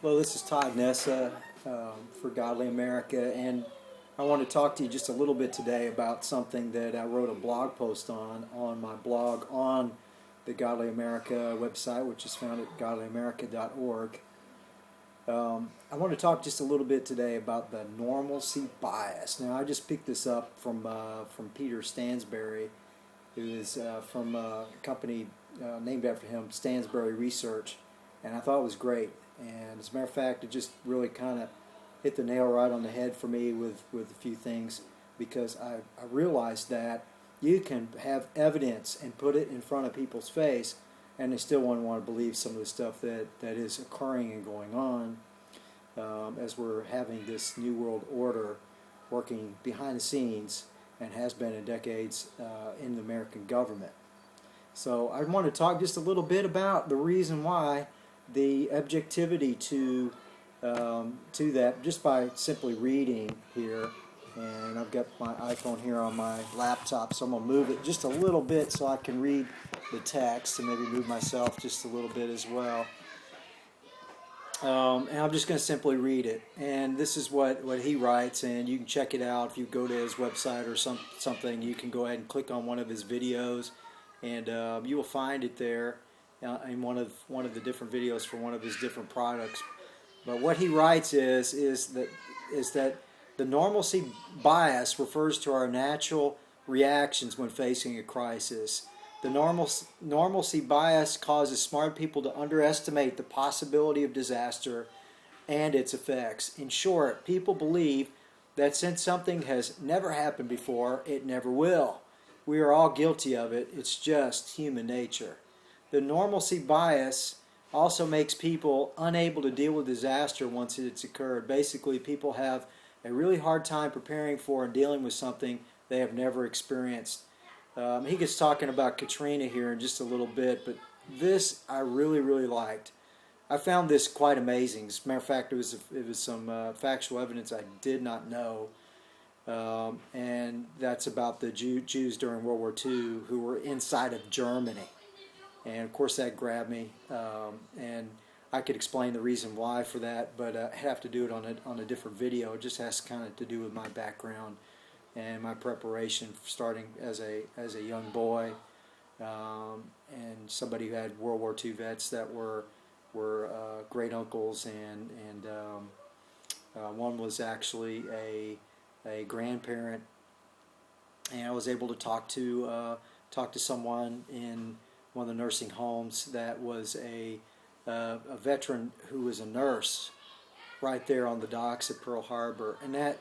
Hello, this is Todd Nessa for Godly America, and I want to talk to you just a little bit today about something that I wrote a blog post on my blog on the Godly America website, which is found at godlyamerica.org. I want to talk just a little bit today about the normalcy bias. Now, I just picked this up from Peter Stansberry, who is from a company named after him, Stansberry Research, and I thought it was great. And as a matter of fact, it just really kind of hit the nail right on the head for me with a few things, because I realized that you can have evidence and put it in front of people's face, and they still won't want to believe some of the stuff that is occurring and going on as we're having this New World Order working behind the scenes and has been in decades in the American government. So I want to talk just a little bit about the reason why, the objectivity to that, just by simply reading here. And I've got my iPhone here on my laptop, so I'm going to move it just a little bit so I can read the text, and maybe move myself just a little bit as well. And I'm just going to simply read it. And this is what he writes, and you can check it out. If you go to his website or something, you can go ahead and click on one of his videos, and you will find it there in one of the different videos for one of his different products. But what he writes is that the normalcy bias refers to our natural reactions when facing a crisis. The normalcy bias causes smart people to underestimate the possibility of disaster and its effects. In short, people believe that since something has never happened before, it never will. We are all guilty of it. It's just human nature. The normalcy bias also makes people unable to deal with disaster once it's occurred. Basically, people have a really hard time preparing for and dealing with something they have never experienced. He gets talking about Katrina here in just a little bit, but this I really, really liked. I found this quite amazing. As a matter of fact, it was some factual evidence I did not know. And that's about the Jews during World War II who were inside of Germany. And of course that grabbed me, and I could explain the reason why for that, but I have to do it on a different video. It just has kind of to do with my background and my preparation starting as a young boy, and somebody who had World War II vets that were great uncles, and one was actually a grandparent, and I was able to talk to someone in one of the nursing homes that was a veteran who was a nurse right there on the docks at Pearl Harbor, and that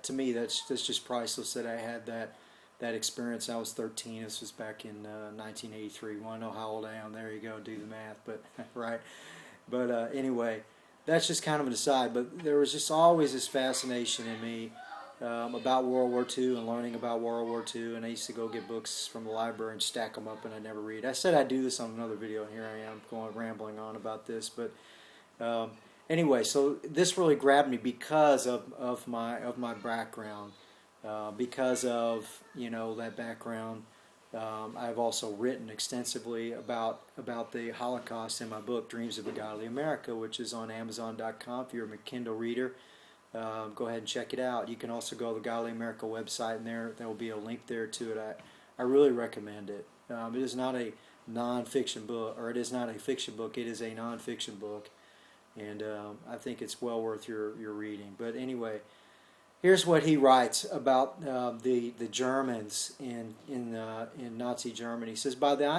to me that's just priceless. That I had that experience. I was 13. This was back in 1983. Want to know how old I am? There you go. Do the math. But right. But anyway, that's just kind of an aside. But there was just always this fascination in me about World War II and learning about World War II, and I used to go get books from the library and stack them up, and I never read. I said I'd do this on another video, and here I am going rambling on about this. But anyway, so this really grabbed me because of my background, because of that background. I've also written extensively about the Holocaust in my book Dreams of a Godly America, which is on Amazon.com if you're a Kindle reader. Go ahead and check it out. You can also go to the Godly America website, and there will be a link there to it. I really recommend it. It is not a non-fiction book, or it is not a fiction book. It is a non-fiction book, and I think it's well worth your reading. But anyway, here's what he writes about the Germans in Nazi Germany. He says, by the